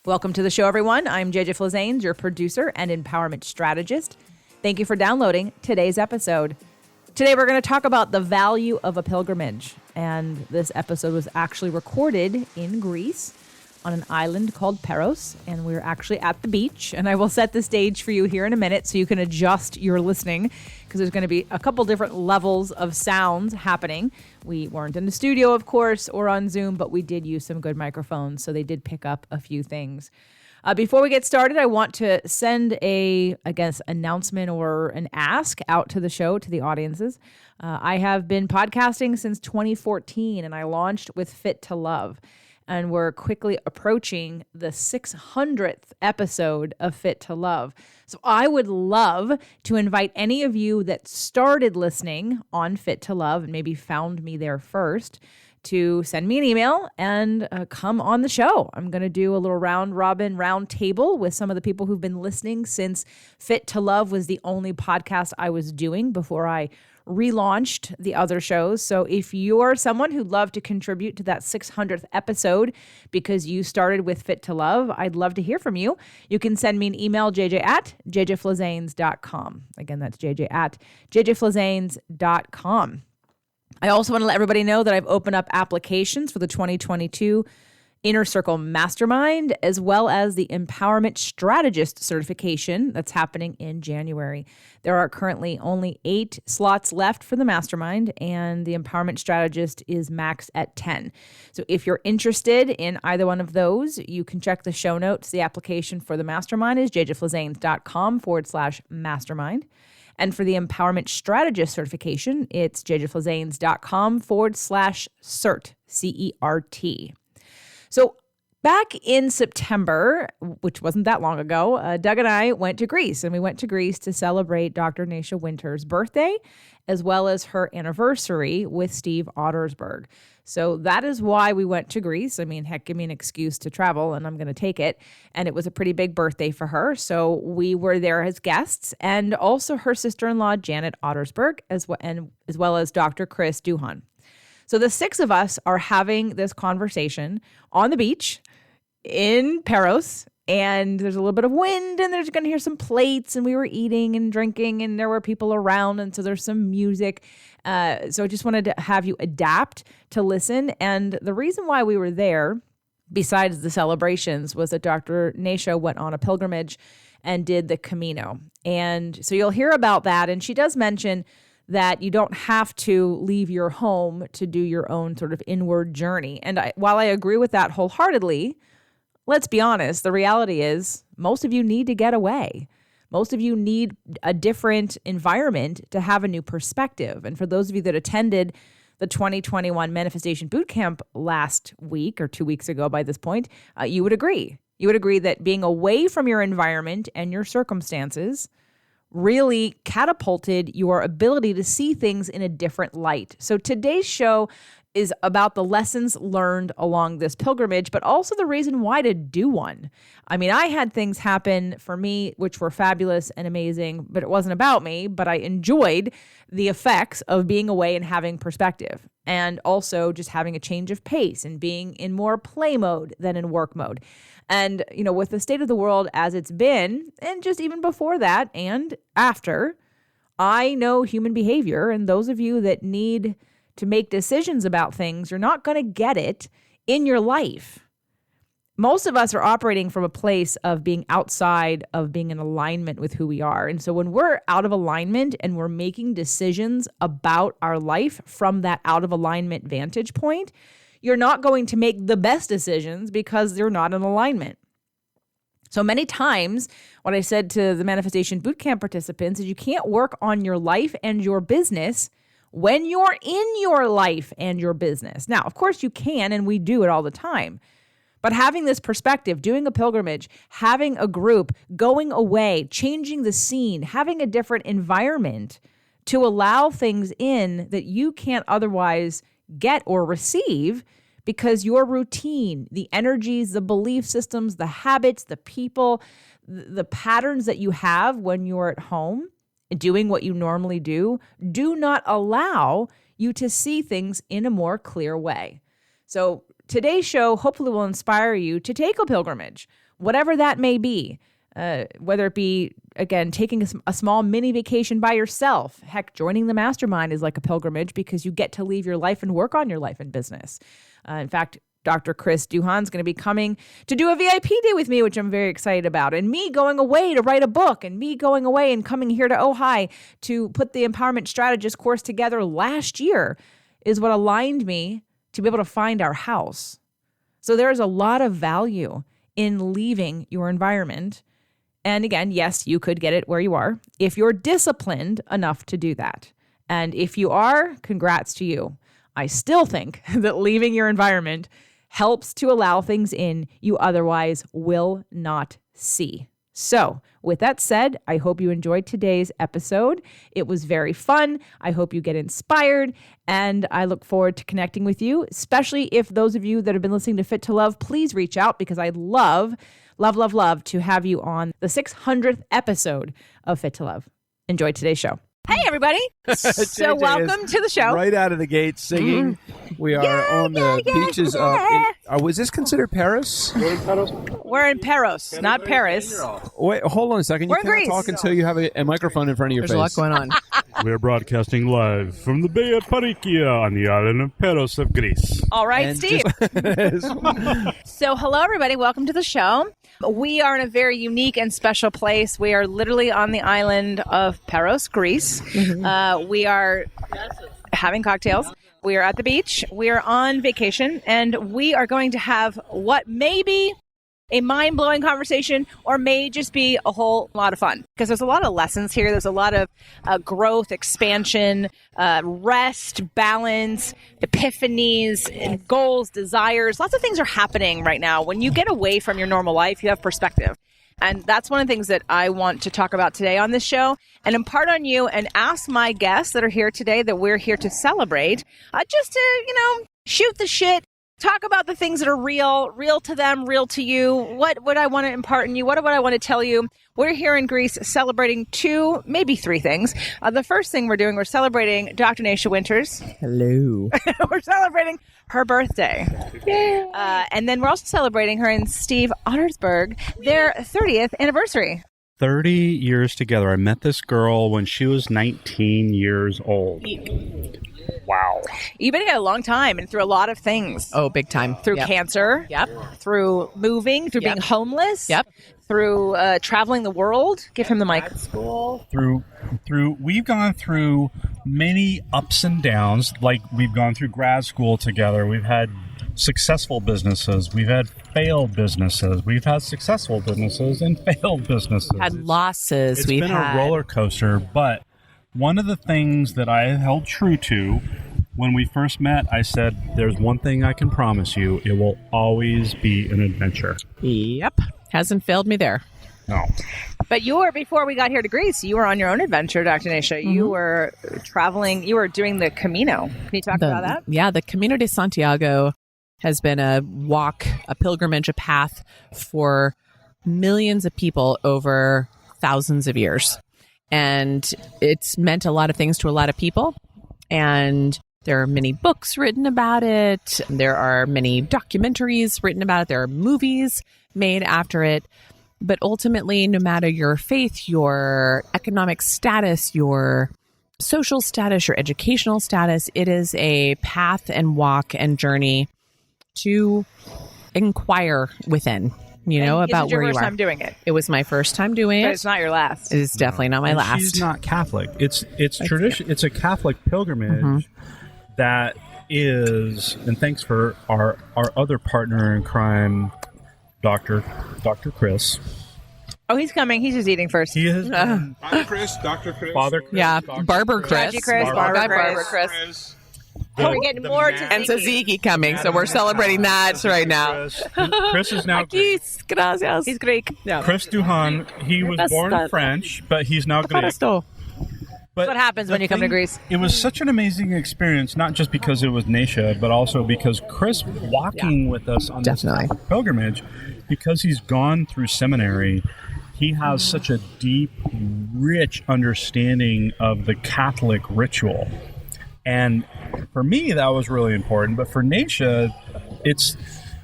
Welcome to the show, everyone. I'm JJ Flazanes, your producer and empowerment strategist. Thank you for downloading today's episode. Today, we're going to talk about the value of a pilgrimage. And this episode was actually recorded in Greece on an island called Paros. And we're actually at the beach. And I will set the stage for you here in a minute so you can adjust your listening, because there's going to be a couple different levels of sounds happening. We weren't in the studio, of course, or on Zoom, but we did use some good microphones, so they did pick up a few things. Before we get started, I want to send announcement or an ask out to the show, to the audiences. I have been podcasting since 2014, and I launched with Fit to Love. And we're quickly approaching the 600th episode of Fit to Love. So I would love to invite any of you that started listening on Fit to Love and maybe found me there first to send me an email and come on the show. I'm going to do a little round table with some of the people who've been listening since Fit to Love was the only podcast I was doing before I relaunched the other shows. So if you're someone who'd love to contribute to that 600th episode because you started with Fit to Love, I'd love to hear from you. You can send me an email, jj@jjflazanes.com. Again, that's jj@jjflazanes.com. I also want to let everybody know that I've opened up applications for the 2022 Inner Circle Mastermind, as well as the Empowerment Strategist certification that's happening in January. There are currently only 8 slots left for the Mastermind, and the Empowerment Strategist is maxed at 10. So if you're interested in either one of those, you can check the show notes. The application for the Mastermind is jjflazanes.com/mastermind. And for the Empowerment Strategist certification, it's jjflazanes.com/cert, CERT. So back in September, which wasn't that long ago, Doug and I went to Greece, and we went to Greece to celebrate Dr. Nasha Winter's birthday, as well as her anniversary with Steve Ottersberg. So that is why we went to Greece. I mean, heck, give me an excuse to travel, and I'm going to take it. And it was a pretty big birthday for her. So we were there as guests, and also her sister-in-law, Janet Ottersberg, as well as Dr. Chris Duhan. So the 6 of us are having this conversation on the beach in Paros, and there's a little bit of wind, and there's going to hear some plates, and we were eating and drinking, and there were people around, and so there's some music. So I just wanted to have you adapt to listen. And the reason why we were there, besides the celebrations, was that Dr. Nasha went on a pilgrimage and did the Camino. And so you'll hear about that, and she does mention that you don't have to leave your home to do your own sort of inward journey. And while I agree with that wholeheartedly, let's be honest, the reality is most of you need to get away. Most of you need a different environment to have a new perspective. And for those of you that attended the 2021 Manifestation Bootcamp last week or 2 weeks ago by this point, you would agree. You would agree that being away from your environment and your circumstances really catapulted your ability to see things in a different light. So today's show is about the lessons learned along this pilgrimage, but also the reason why to do one. I mean, I had things happen for me which were fabulous and amazing, but it wasn't about me, but I enjoyed the effects of being away and having perspective, and also just having a change of pace and being in more play mode than in work mode. And, you know, with the state of the world as it's been, and just even before that and after, I know human behavior, and those of you that need to make decisions about things, you're not going to get it in your life. Most of us are operating from a place of being outside of being in alignment with who we are. And so when we're out of alignment and we're making decisions about our life from that out of alignment vantage point, you're not going to make the best decisions because they're not in alignment. So many times, what I said to the Manifestation Bootcamp participants is you can't work on your life and your business when you're in your life and your business. Now, of course you can, and we do it all the time. But having this perspective, doing a pilgrimage, having a group, going away, changing the scene, having a different environment to allow things in that you can't otherwise get or receive because your routine, the energies, the belief systems, the habits, the people, the patterns that you have when you're at home doing what you normally do not allow you to see things in a more clear way. So today's show hopefully will inspire you to take a pilgrimage, whatever that may be. Whether it be, again, taking a small mini vacation by yourself. Heck, joining the mastermind is like a pilgrimage because you get to leave your life and work on your life and business. In fact, Dr. Chris Duhan's going to be coming to do a VIP day with me, which I'm very excited about. And me going away to write a book, and me going away and coming here to Ojai to put the Empowerment Strategist course together last year is what aligned me to be able to find our house. So there is a lot of value in leaving your environment. And again, yes, you could get it where you are if you're disciplined enough to do that. And if you are, congrats to you. I still think that leaving your environment helps to allow things in you otherwise will not see. So with that said, I hope you enjoyed today's episode. It was very fun. I hope you get inspired, and I look forward to connecting with you, especially if those of you that have been listening to Fit to Love, please reach out because I'd love to have you on the 600th episode of Fit to Love. Enjoy today's show. Hey, everybody. So welcome to the show. Right out of the gate singing. We are on the beaches of... was this considered Paris? We're in Paros, not Paris. Wait, hold on a second. You can't talk until you have a microphone in front of your face. There's a lot going on. We're broadcasting live from the Bay of Parikia on the island of Paros of Greece. All right, Steve. So hello, everybody. Welcome to the show. We are in a very unique and special place. We are literally on the island of Paros, Greece. Mm-hmm. We are having cocktails. We are at the beach. We are on vacation, and we are going to have what may be a mind-blowing conversation or may just be a whole lot of fun because there's a lot of lessons here. There's a lot of growth, expansion, rest, balance, epiphanies, goals, desires. Lots of things are happening right now. When you get away from your normal life, you have perspective. And that's one of the things that I want to talk about today on this show and impart on you and ask my guests that are here today that we're here to celebrate, just to, shoot the shit. Talk about the things that are real to them, real to you. What would I want to impart in you? What would I want to tell you? We're here in Greece celebrating 2, maybe 3 things. The first thing we're celebrating Dr. Naisha Winters. Hello. We're celebrating her birthday. Yay. And then we're also celebrating her and Steve Ottersberg, their 30th anniversary. 30 years together. I met this girl when she was 19 years old. Wow. You've been together a long time and through a lot of things. Oh, big time. Through cancer. Yep. Through moving. Through being homeless. Yep. Through traveling the world. Give him the mic. School. We've gone through many ups and downs. Like we've gone through grad school together. We've had successful businesses. We've had failed businesses. We've had successful businesses and failed businesses. Had losses. It's been a roller coaster, but one of the things that I held true to when we first met, I said, there's one thing I can promise you. It will always be an adventure. Yep. Hasn't failed me there. No. But before we got here to Greece, you were on your own adventure, Dr. Naisha. Mm-hmm. You were traveling. You were doing the Camino. Can you talk about that? Yeah, the Camino de Santiago has been a walk, a pilgrimage, a path for millions of people over thousands of years. And it's meant a lot of things to a lot of people. And there are many books written about it. There are many documentaries written about it. There are movies made after it. But ultimately, no matter your faith, your economic status, your social status, your educational status, it is a path and walk and journey to inquire within. About where you are. It was your first time doing it. It was my first time doing it. But it's not your last. It is definitely not my last. She's not Catholic. It's tradition. It's a Catholic pilgrimage that is, and thanks for our other partner in crime, Dr. Chris. Oh, he's coming. He's just eating first. He is. Dr. Chris. Father Chris. Yeah, Dr. Barber Chris. Barber Chris. We're getting more to and Tzatziki coming, so we're celebrating that right now. Chris is now Greek. Gracias. He's Greek. Yeah. Chris Duhan, he was born French, but he's now Greek. That's what happens when you come to Greece. It was such an amazing experience, not just because it was Naisha, but also because Chris walking with us on this pilgrimage, because he's gone through seminary, he has such a deep, rich understanding of the Catholic ritual. And for me, that was really important. But for Naisha,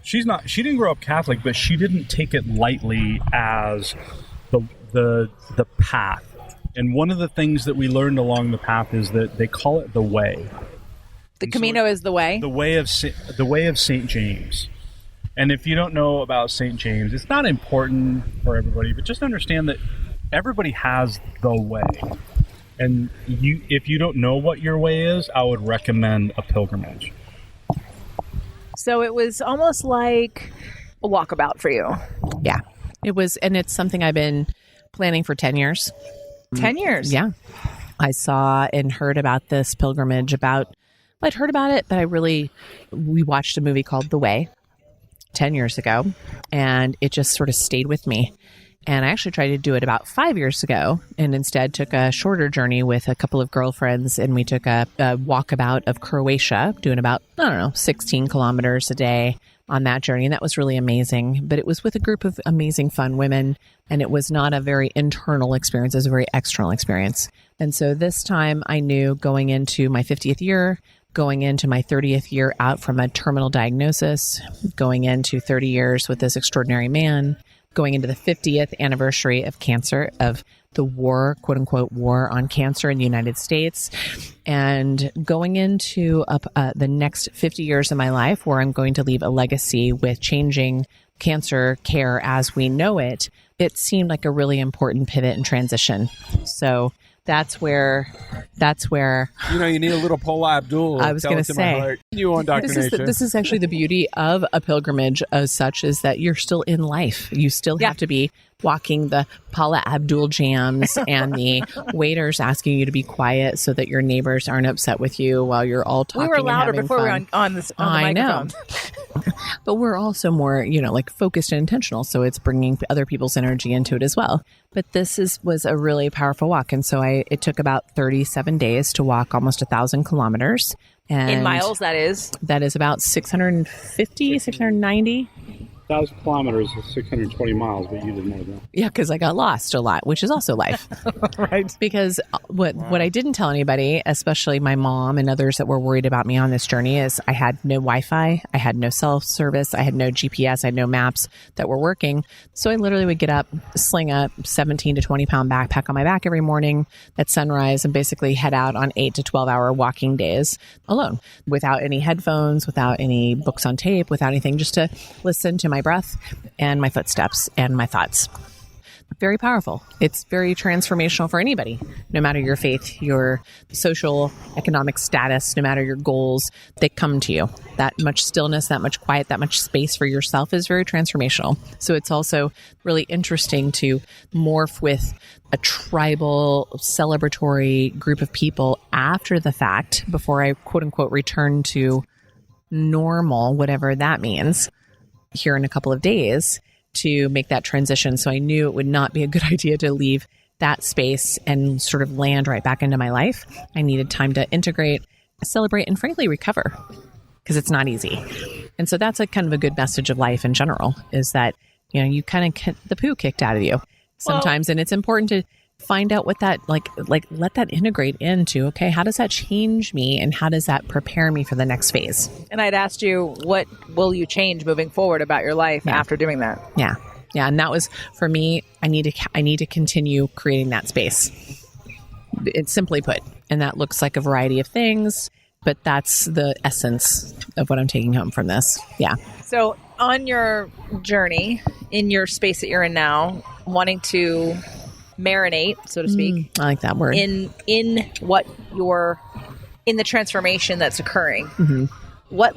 she didn't grow up Catholic, but she didn't take it lightly as the path. And one of the things that we learned along the path is that they call it the way. The Camino is the way? The way of St. James. And if you don't know about St. James, it's not important for everybody, but just understand that everybody has the way. And if you don't know what your way is, I would recommend a pilgrimage. So it was almost like a walkabout for you. Yeah, it was. And it's something I've been planning for 10 years. 10 years? Yeah. I saw and heard about this pilgrimage I'd heard about it, but we watched a movie called The Way 10 years ago, and it just sort of stayed with me. And I actually tried to do it about 5 years ago, and instead took a shorter journey with a couple of girlfriends, and we took a walkabout of Croatia, doing about, 16 kilometers a day on that journey. And that was really amazing. But it was with a group of amazing, fun women, and it was not a very internal experience. It was a very external experience. And so this time I knew, going into my 50th year, going into my 30th year out from a terminal diagnosis, going into 30 years with this extraordinary man, going into the 50th anniversary of cancer, of the war, quote unquote, war on cancer in the United States, and going into the next 50 years of my life, where I'm going to leave a legacy with changing cancer care as we know it, it seemed like a really important pivot and transition. So that's where you need a little Paula Abdul. I was going to say, you on Dr. Nasha. This is actually the beauty of a pilgrimage as such, is that you're still in life. You still have to be walking the Paula Abdul jams and the waiters asking you to be quiet so that your neighbors aren't upset with you while you're all talking. We were louder and having before fun. we were on the microphone. Know. But we're also more, focused and intentional. So it's bringing other people's energy into it as well. But this was a really powerful walk. And so it took about 37 days to walk almost 1,000 kilometers. And in miles, that is? That is about 650, 690. 1,000 kilometers is 620 miles, but you didn't know that. Yeah, because I got lost a lot, which is also life. Right. Because what I didn't tell anybody, especially my mom and others that were worried about me on this journey, is I had no Wi-Fi, I had no cell service, I had no GPS, I had no maps that were working. So I literally would get up, sling a 17 to 20 pound backpack on my back every morning at sunrise, and basically head out on 8 to 12 hour walking days alone, without any headphones, without any books on tape, without anything, just to listen to my breath and my footsteps and my thoughts. Very powerful. It's very transformational for anybody, no matter your faith, your social, economic status, no matter your goals, they come to you. That much stillness, that much quiet, that much space for yourself is very transformational. So it's also really interesting to morph with a tribal, celebratory group of people after the fact, before I, quote unquote, return to normal, whatever that means, here in a couple of days, to make that transition. So I knew it would not be a good idea to leave that space and sort of land right back into my life. I needed time to integrate, celebrate, and frankly, recover, because it's not easy. And so that's a kind of a good message of life in general, is that, you kind of get the poo kicked out of you sometimes. And it's important to find out what that, like let that integrate into, okay, how does that change me, and how does that prepare me for the next phase? And I'd asked you, what will you change moving forward about your life after doing that? Yeah. And that was, for me, I need to continue creating that space. It's simply put. And that looks like a variety of things, but that's the essence of what I'm taking home from this. Yeah. So on your journey, in your space that you're in now, wanting to marinate, so to speak. I like that word. In what in the transformation that's occurring. Mm-hmm. What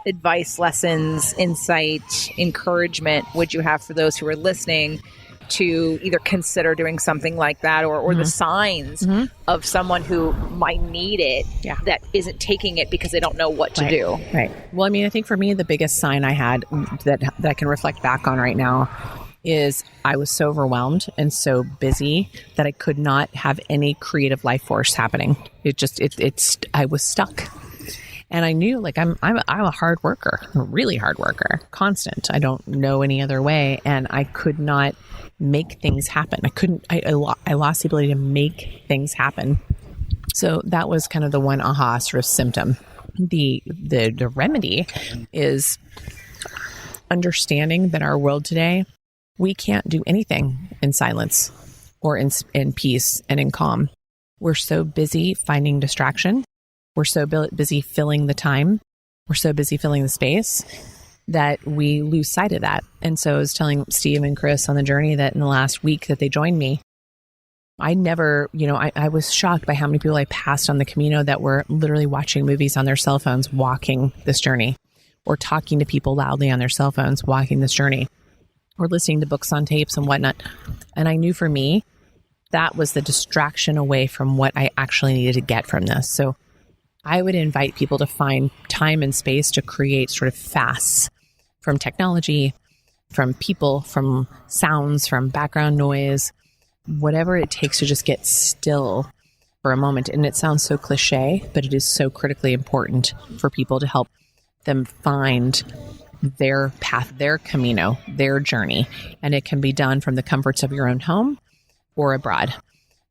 advice, lessons, insight, encouragement would you have for those who are listening to either consider doing something like that, or the signs of someone who might need it that isn't taking it because they don't know what to do? Right. Well, I mean, I think for me, the biggest sign I had that I can reflect back on right now is I was so overwhelmed and so busy that I could not have any creative life force happening. I was stuck. And I knew, like, I'm a hard worker, a really hard worker, constant. I don't know any other way. And I could not make things happen. I lost the ability to make things happen. So that was kind of the one aha sort of symptom the remedy is understanding that our world today, we can't do anything in silence or in peace and in calm. We're so busy finding distraction. We're so busy filling the time. We're so busy filling the space that we lose sight of that. And so I was telling Steve and Chris on the journey that in the last week that they joined me, I never, I was shocked by how many people I passed on the Camino that were literally watching movies on their cell phones, walking this journey, or talking to people loudly on their cell phones, walking this journey, or listening to books on tapes and whatnot. And I knew for me, that was the distraction away from what I actually needed to get from this. So I would invite people to find time and space to create sort of fasts from technology, from people, from sounds, from background noise, whatever it takes to just get still for a moment. And it sounds so cliche, but it is so critically important for people to help them find their path, their Camino, their journey. And it can be done from the comforts of your own home or abroad.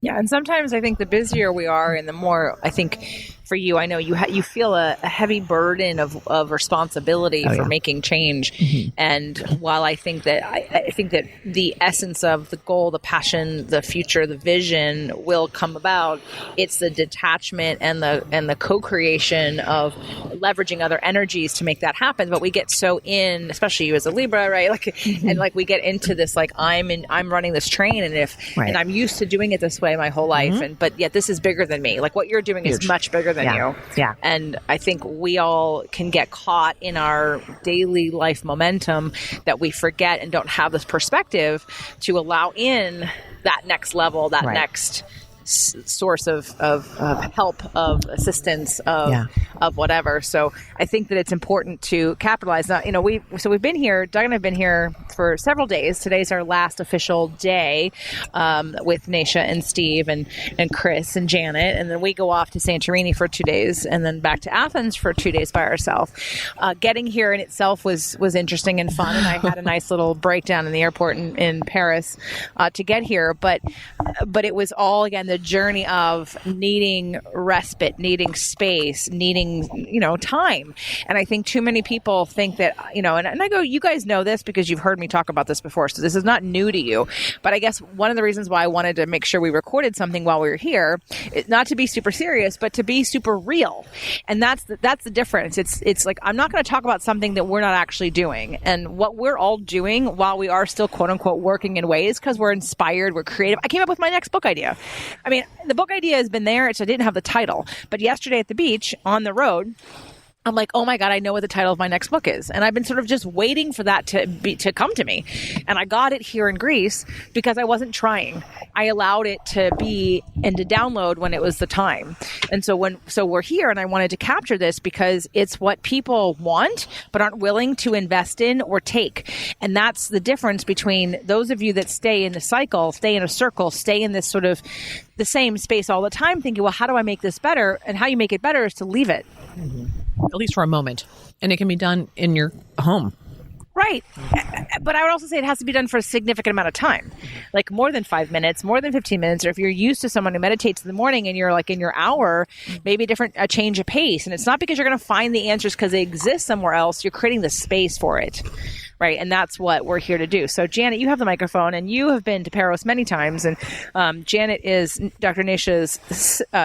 Yeah, and sometimes I think the busier we are and the more, I think for you, I know you feel a heavy burden of responsibility for making change. Mm-hmm. And while I think that I think that the essence of the goal, the passion, the future, the vision will come about, it's the detachment and the co-creation of leveraging other energies to make that happen. But we get so in, especially you as a Libra, right? And we get into this I'm running this train, and I'm used to doing it this way my whole life, but yet this is bigger than me. Like what you're doing Huge. Is much bigger than you. Yeah. And I think we all can get caught in our daily life momentum that we forget and don't have this perspective to allow in that next level, that next source of help, of assistance, of whatever. So I think that it's important to capitalize. Now, we've been here, Doug and I've been here for several days. Today's our last official day with Naisha and Steve and Chris and Janet. And then we go off to Santorini for 2 days and then back to Athens for 2 days by ourselves. Getting here in itself was interesting and fun. And I had a nice little breakdown in the airport in Paris to get here. But it was all, again, the journey of needing respite, needing space, needing, time. And I think too many people think that, and I go, you guys know this because you've heard me talk about this before. So this is not new to you. But I guess one of the reasons why I wanted to make sure we recorded something while we were here, not to be super serious, but to be super real. And that's the difference. It's like, I'm not going to talk about something that we're not actually doing. And what we're all doing while we are still quote unquote working in ways because we're inspired, we're creative. I came up with my next book idea. I mean, the book idea has been there. I didn't have the title. But yesterday at the beach on the road, I'm like, oh my God, I know what the title of my next book is. And I've been sort of just waiting for that to come to me. And I got it here in Greece because I wasn't trying. I allowed it to be and to download when it was the time. And so we're here and I wanted to capture this because it's what people want, but aren't willing to invest in or take. And that's the difference between those of you that stay in the cycle, stay in a circle, stay in this sort of the same space all the time thinking, well, how do I make this better? And how you make it better is to leave it. Mm-hmm. At least for a moment. And it can be done in your home. Right. But I would also say it has to be done for a significant amount of time, like more than 5 minutes, more than 15 minutes. Or if you're used to someone who meditates in the morning and you're like in your hour, maybe a change of pace. And it's not because you're going to find the answers because they exist somewhere else. You're creating the space for it. Right. And that's what we're here to do. So, Janet, you have the microphone and you have been to Paros many times. And Janet is Dr. Naisha's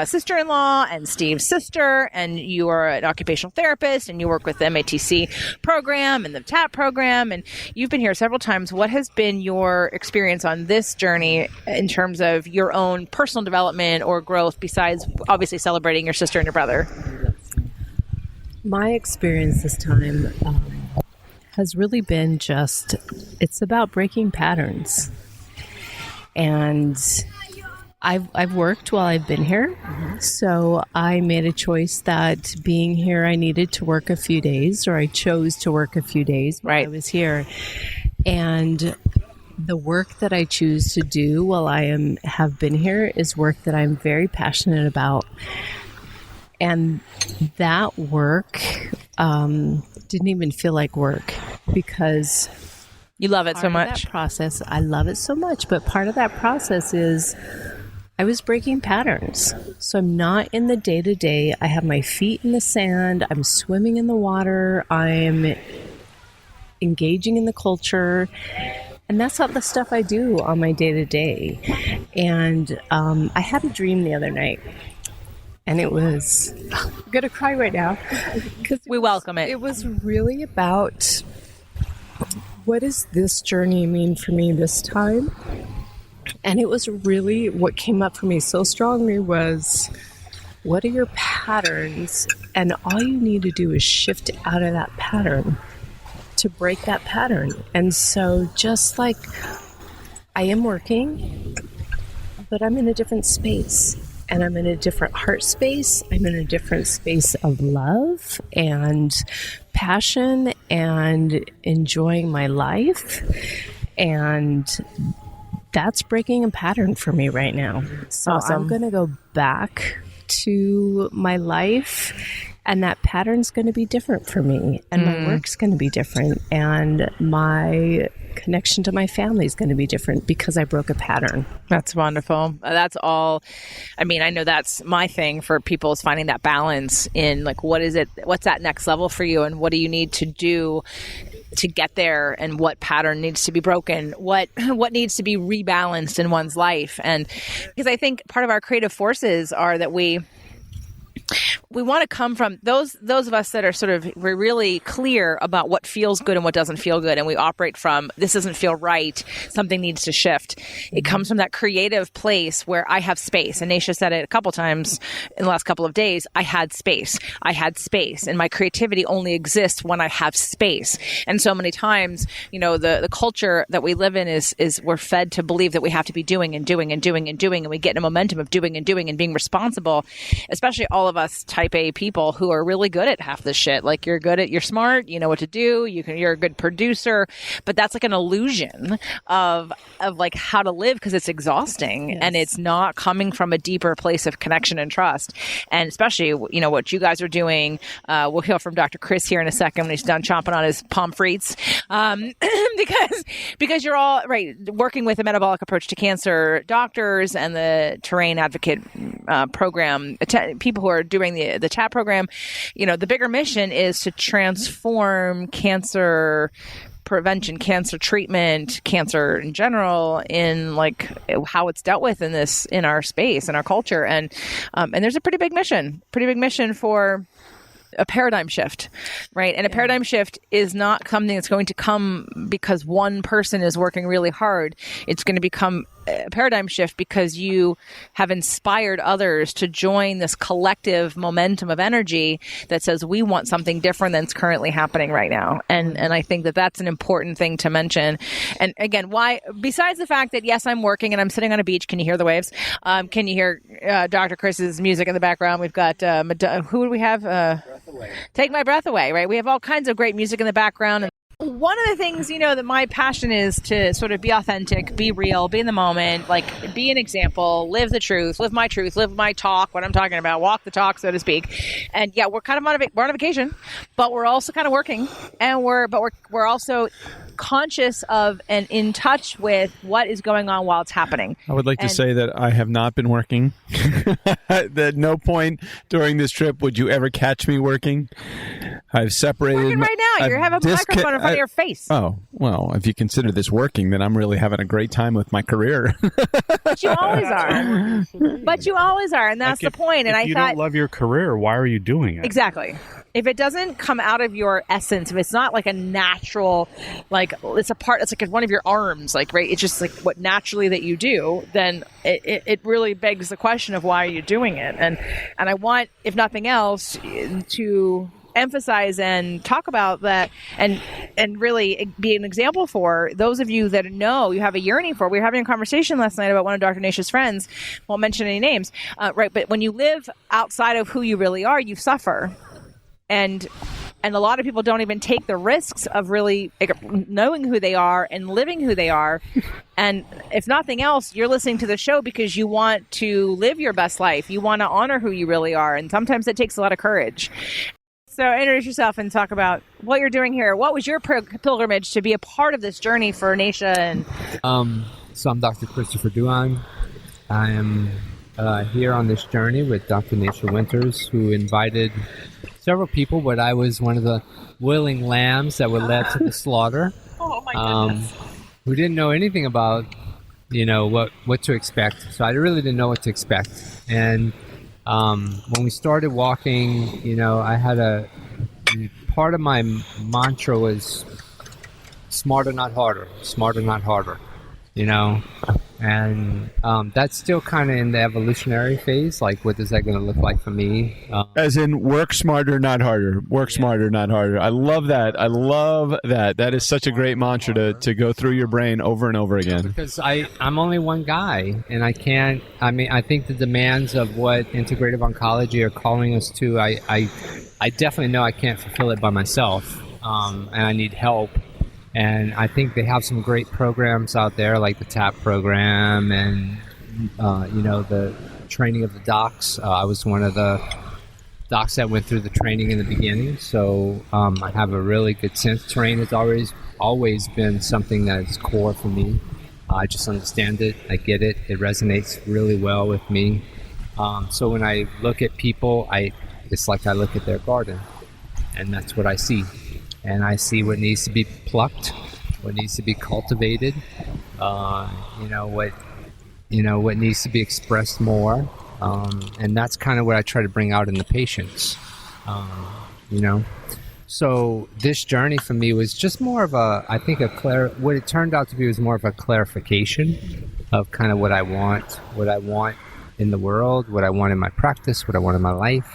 sister-in-law and Steve's sister. And you are an occupational therapist and you work with the MATC program and the TAP program. And you've been here several times. What has been your experience on this journey in terms of your own personal development or growth besides obviously celebrating your sister and your brother? My experience this time has really been it's about breaking patterns. And I've worked while I've been here. So I made a choice that being here, I needed to work a few days, or I chose to work a few days while I was here. And the work that I choose to do while I have been here is work that I'm very passionate about. And that work didn't even feel like work because you love it so much. That process, I love it so much. But part of that process is I was breaking patterns. So I'm not in the day-to-day. I have my feet in the sand. I'm swimming in the water. I'm engaging in the culture. And that's not the stuff I do on my day-to-day. And I had a dream the other night. And it was, I'm going to cry right now. We welcome it. It was really about, what does this journey mean for me this time? And it was really, what came up for me so strongly was, what are your patterns? And all you need to do is shift out of that pattern to break that pattern. And so just like I am working, but I'm in a different space. And I'm in a different heart space. I'm in a different space of love and passion and enjoying my life. And that's breaking a pattern for me right now. So Awesome. I'm going to go back to my life, and that pattern's going to be different for me, and my work's going to be different, and my connection to my family is going to be different because I broke a pattern. That's wonderful. That's all. I mean, I know that's my thing for people, is finding that balance in, like, what is it? What's that next level for you, and what do you need to do to get there, and what pattern needs to be broken, what needs to be rebalanced in one's life. And because I think part of our creative forces are that we want to come from those of us that are we're really clear about what feels good and what doesn't feel good. And we operate from, this doesn't feel right, something needs to shift. It comes from that creative place where I have space. And Naisha said it a couple times in the last couple of days. I had space. And my creativity only exists when I have space. And so many times, the culture that we live in is we're fed to believe that we have to be doing and doing and doing and doing. And we get in a momentum of doing and doing and being responsible, especially all of us type A people who are really good at half this shit. Like, you're smart, you know what to do, you're a good producer, but that's like an illusion of like how to live, because it's exhausting. Yes. And it's not coming from a deeper place of connection and trust. And especially, what you guys are doing, we'll hear from Dr. Chris here in a second when he's done chomping on his pommes frites, because you're all right working with a metabolic approach to cancer doctors and the Terrain Advocate program, people who are doing the chat program. The bigger mission is to transform cancer prevention, cancer treatment, cancer in general, in like how it's dealt with in our space, in our culture. And there's a pretty big mission for a paradigm shift, right? And a paradigm shift is not something that's going to come because one person is working really hard. It's going to become a paradigm shift because you have inspired others to join this collective momentum of energy that says we want something different than's currently happening right now. And I think that that's an important thing to mention. And again, why, besides the fact that yes, I'm working and I'm sitting on a beach. Can you hear the waves? Can you hear Dr. Chris's music in the background? We've got who do we have? Take My Breath Away, right? We have all kinds of great music in the background. And one of the things, that my passion is to sort of be authentic, be real, be in the moment, like be an example, live the truth, live my talk, what I'm talking about, walk the talk, so to speak. And yeah, we're kind of we're on a vacation, but we're also kind of working, and we're also conscious of and in touch with what is going on while it's happening. I would like to say that I have not been working. At no point during this trip would you ever catch me working. I've separated. Working right now. You have a microphone in front of your face. Oh, well, if you consider this working, then I'm really having a great time with my career. But you always are. And that's the point. And if you don't love your career, why are you doing it? Exactly. If it doesn't come out of your essence, if it's not like a natural, like it's like one of your arms, like, right, it's just like what naturally that you do, then it really begs the question of why are you doing it? And I want, if nothing else, to emphasize and talk about that and really be an example for those of you that know you have a yearning for. We were having a conversation last night about one of Dr. Naisha's friends. Won't mention any names, right? But when you live outside of who you really are, you suffer. And a lot of people don't even take the risks of really knowing who they are and living who they are. And if nothing else, you're listening to the show because you want to live your best life. You want to honor who you really are. And sometimes it takes a lot of courage. So introduce yourself and talk about what you're doing here. What was your pilgrimage to be a part of this journey for Naisha? And So I'm Dr. Christopher Duan. I am here on this journey with Dr. Naisha Winters, who invited several people, but I was one of the willing lambs that were led to the slaughter. Oh my goodness. Who didn't know anything about, what to expect. So I really didn't know what to expect. And when we started walking, I had part of my mantra was smarter, not harder, and that's still kind of in the evolutionary phase. Like, what is that going to look like for me? As in, work smarter, not harder. Smarter, not harder. I love that. That is such a great mantra to go through your brain over and over again. Because I'm only one guy, and I think the demands of what integrative oncology are calling us to, I definitely know I can't fulfill it by myself, and I need help. And I think they have some great programs out there, like the TAP program and, the training of the docs. I was one of the docs that went through the training in the beginning. So I have a really good sense. Terrain has always been something that is core for me. I just understand it. I get it. It resonates really well with me. So when I look at people, it's like I look at their garden, and that's what I see. And I see what needs to be plucked, what needs to be cultivated, what needs to be expressed more, and that's kind of what I try to bring out in the patients, So this journey for me was just more of what it turned out to be was more of a clarification of kind of what I want in the world, what I want in my practice, what I want in my life.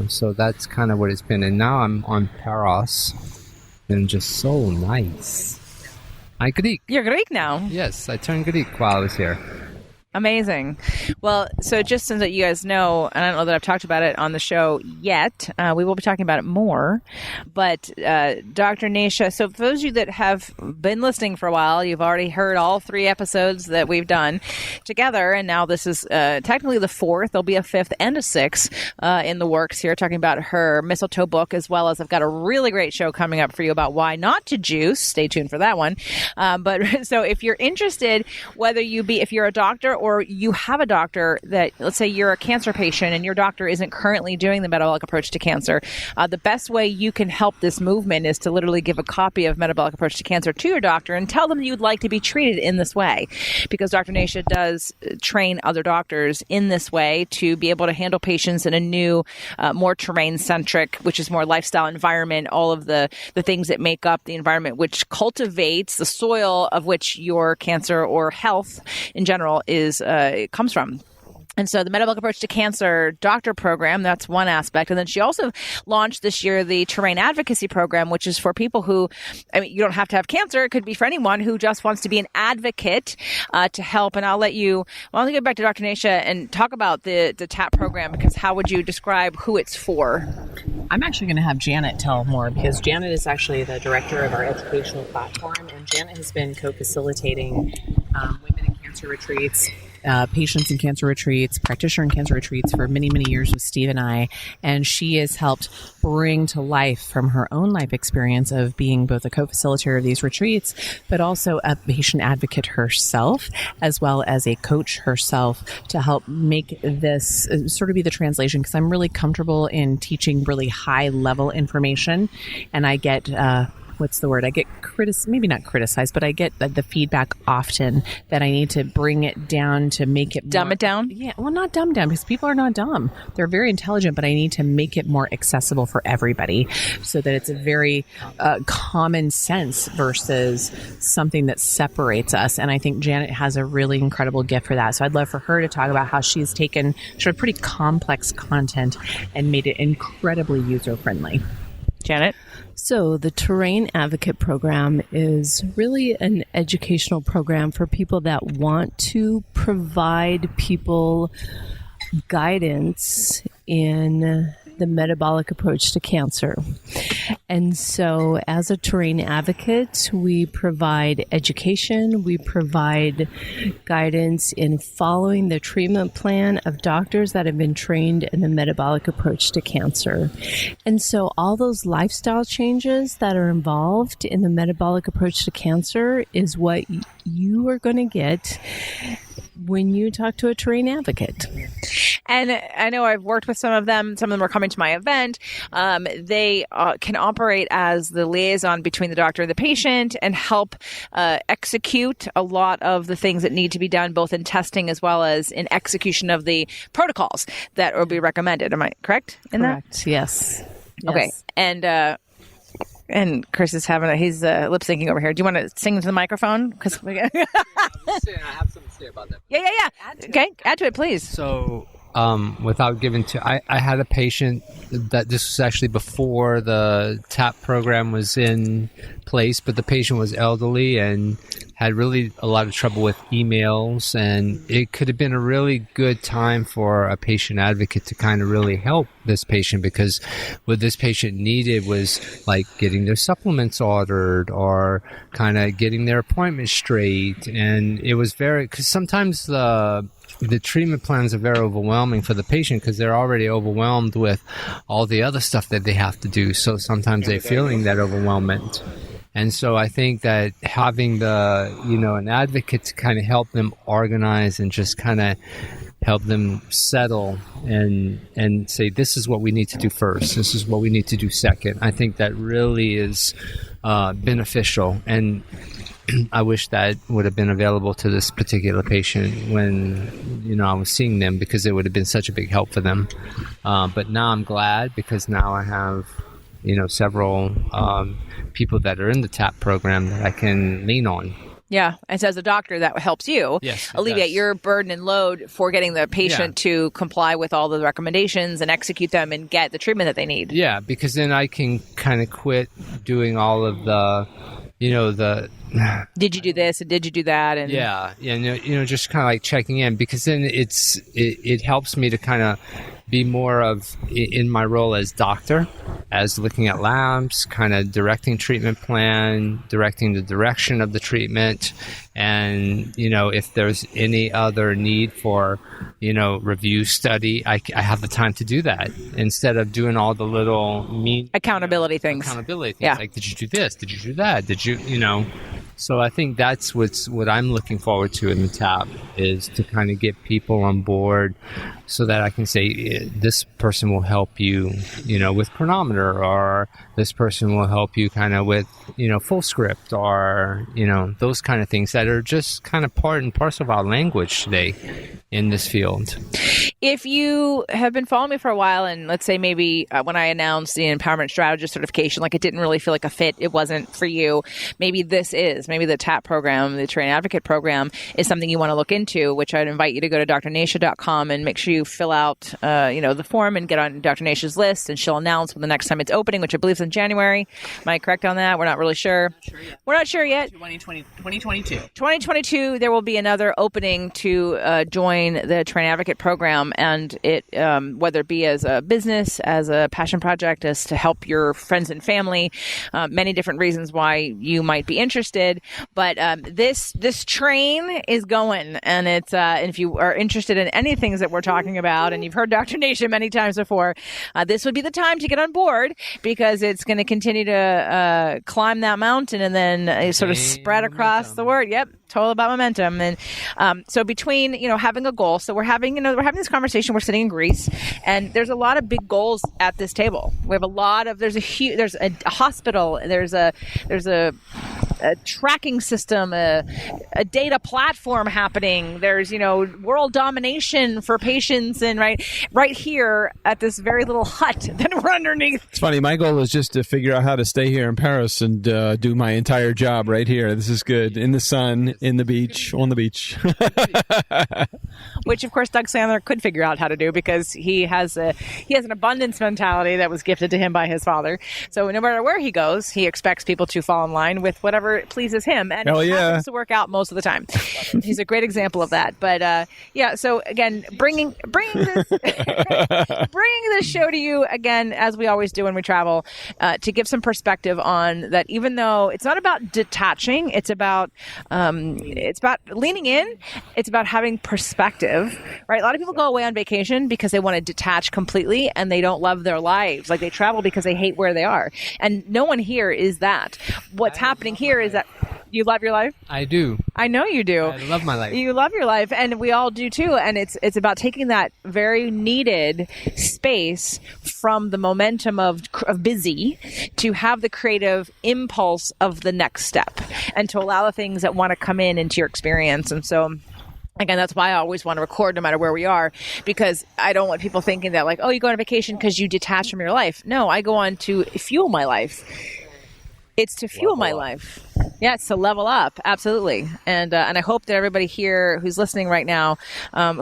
So that's kind of what it's been. And now I'm on Paros, and just so nice. I'm Greek. You're Greek now? Yes, I turned Greek while I was here. Amazing. Well, so just so that you guys know, and I don't know that I've talked about it on the show yet, we will be talking about it more, but Dr. Naisha, so for those of you that have been listening for a while, you've already heard all 3 episodes that we've done together, and now this is technically the 4th. There'll be a 5th and a 6th in the works here, talking about her mistletoe book, as well as I've got a really great show coming up for you about why not to juice. Stay tuned for that one. But so if you're interested, if you're a doctor or you have a doctor that, let's say you're a cancer patient and your doctor isn't currently doing the metabolic approach to cancer, the best way you can help this movement is to literally give a copy of Metabolic Approach to Cancer to your doctor and tell them you'd like to be treated in this way, because Dr. Naisha does train other doctors in this way to be able to handle patients in a new, more terrain-centric, which is more lifestyle environment, all of the things that make up the environment which cultivates the soil of which your cancer or health in general it comes from. And so the Metabolic Approach to Cancer Doctor Program, that's one aspect. And then she also launched this year the Terrain Advocacy Program, which is for people who, you don't have to have cancer. It could be for anyone who just wants to be an advocate to help. And I'll get back to Dr. Naisha and talk about the TAP program, because how would you describe who it's for? I'm actually going to have Janet tell more, because Janet is actually the director of our educational platform, and Janet has been co-facilitating women in cancer retreats, patients in cancer retreats, practitioner in cancer retreats for many, many years with Steve and I. And she has helped bring to life from her own life experience of being both a co-facilitator of these retreats, but also a patient advocate herself, as well as a coach herself, to help make this sort of be the translation, because I'm really comfortable in teaching really high level information. And I get, I get maybe not criticized, but I get the feedback often that I need to bring it down to make it dumb it down. Yeah, well, not dumb down, because people are not dumb. They're very intelligent, but I need to make it more accessible for everybody, so that it's a very common sense versus something that separates us. And I think Janet has a really incredible gift for that. So I'd love for her to talk about how she's taken sort of pretty complex content and made it incredibly user friendly. Janet? So the Terrain Advocate Program is really an educational program for people that want to provide people guidance in the metabolic approach to cancer. And so as a terrain advocate, we provide education, we provide guidance in following the treatment plan of doctors that have been trained in the metabolic approach to cancer. And so all those lifestyle changes that are involved in the metabolic approach to cancer is what you are going to get when you talk to a terrain advocate. And I know I've worked with some of them. Some of them are coming to my event. They can operate as the liaison between the doctor and the patient and help execute a lot of the things that need to be done, both in testing as well as in execution of the protocols that will be recommended. Am I correct in that? Correct. Yes. Okay. And Chris is he's lip syncing over here. Do you want to sing into the microphone? Because I have something to say about that. Yeah. Okay, add to it, please. So, without giving to, I had a patient that this was actually before the TAP program was in place, but the patient was elderly and had really a lot of trouble with emails, and it could have been a really good time for a patient advocate to kind of really help this patient, because what this patient needed was like getting their supplements ordered or kind of getting their appointment straight. And it was because sometimes the treatment plans are very overwhelming for the patient because they're already overwhelmed with all the other stuff that they have to do. So sometimes they're feeling that overwhelmment. And so I think that having an advocate to kind of help them organize and just kind of help them settle and say, this is what we need to do first. This is what we need to do second. I think that really is beneficial. And I wish that would have been available to this particular patient when, I was seeing them, because it would have been such a big help for them. But now I'm glad, because now I have, several people that are in the TAP program that I can lean on. Yeah. And so as a doctor, that helps you alleviate your burden and load for getting the patient to comply with all the recommendations and execute them and get the treatment that they need. Yeah, because then I can kind of quit doing all of the, did you do this and did you do that? And just kind of like checking in, because then it helps me to kind of be more of in my role as doctor, as looking at labs, kind of directing treatment plan, directing the direction of the treatment. And, if there's any other need for, review study, I have the time to do that instead of doing all the little accountability things. Yeah. Like, did you do this? Did you do that? Did you, So I think that's what I'm looking forward to in the TAP, is to kind of get people on board so that I can say, this person will help you, with chronometer, or this person will help you kind of with, full script, or, those kind of things that are just kind of part and parcel of our language today in this field. If you have been following me for a while, and let's say maybe when I announced the Empowerment Strategist certification, like it didn't really feel like a fit, it wasn't for you, maybe maybe the TAP program, the Terrain Advocate program, is something you want to look into, which I'd invite you to go to drnacia.com and make sure you fill out the form and get on Dr. Nacia's list, and she'll announce when the next time it's opening, which I believe is in January. Am I correct on that? We're not really sure. We're not sure yet. 2022. 2022, there will be another opening to join the Terrain Advocate program, and it whether it be as a business, as a passion project, as to help your friends and family, many different reasons why you might be interested. But this train is going, and it's and if you are interested in any things that we're talking about, and you've heard Dr. Nacia many times before, this would be the time to get on board, because it's going to continue to climb that mountain and then sort of spread across the word. Yep, total about momentum. And so between having a goal, so we're having this conversation. We're sitting in Greece, and there's a lot of big goals at this table. We have a lot of there's a hospital, there's a tracking system, a data platform happening. There's world domination for patients, and right here at this very little hut that we're underneath. It's funny. My goal is just to figure out how to stay here in Paris and do my entire job right here. This is good, in the sun, in the beach, on the beach. Which of course Doug Sandler could figure out how to do, because he has an abundance mentality that was gifted to him by his father. So no matter where he goes, he expects people to fall in line with whatever pleases him, and it happens to work out most of the time. He's a great example of that. But so again, bringing this bringing this show to you again, as we always do when we travel, to give some perspective on that. Even though it's not about detaching, it's about leaning in. It's about having perspective, right? A lot of people go away on vacation because they want to detach completely, and they don't love their lives. Like, they travel because they hate where they are, and no one here is that. What's happening here is that You love your life? I do. I know you do. I love my life. You love your life, and we all do too. And it's about taking that very needed space from the momentum of busy to have the creative impulse of the next step, and to allow the things that want to come into your experience. And so, again, that's why I always want to record no matter where we are, because I don't want people thinking that, like, oh, you go on vacation because you detach from your life. No, I go on to fuel my life. It's to fuel my life. Yeah, it's to level up. Absolutely. And I hope that everybody here who's listening right now,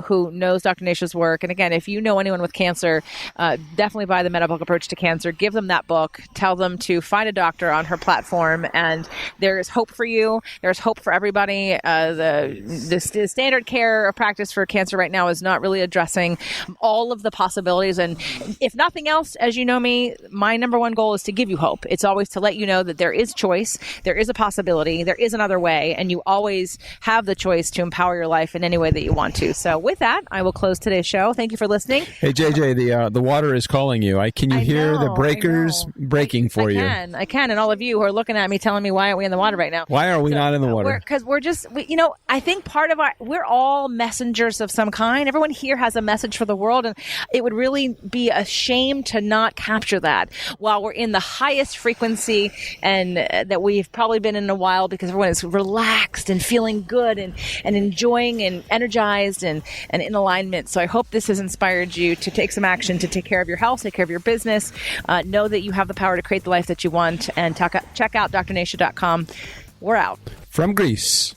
who knows Dr. Naisha's work, and again, if you know anyone with cancer, definitely buy the Metabolic Approach to Cancer. Give them that book. Tell them to find a doctor on her platform. And there is hope for you. There's hope for everybody. The standard care practice for cancer right now is not really addressing all of the possibilities. And if nothing else, as you know me, my number one goal is to give you hope. It's always to let you know that there is choice, there is a possibility, there is another way, and you always have the choice to empower your life in any way that you want to. So with that, I will close today's show. Thank you for listening. Hey, JJ, the water is calling you. Can you hear the breakers breaking for you? I can. And all of you who are looking at me telling me, why aren't we in the water right now? Why are we not in the water? Because we're just, I think part of we're all messengers of some kind. Everyone here has a message for the world, and it would really be a shame to not capture that while we're in the highest frequency and that we've probably been in a while, because everyone is relaxed and feeling good and enjoying and energized and in alignment. So I hope this has inspired you to take some action to take care of your health, take care of your business, know that you have the power to create the life that you want, and check out drnaisha.com. We're out. From Greece.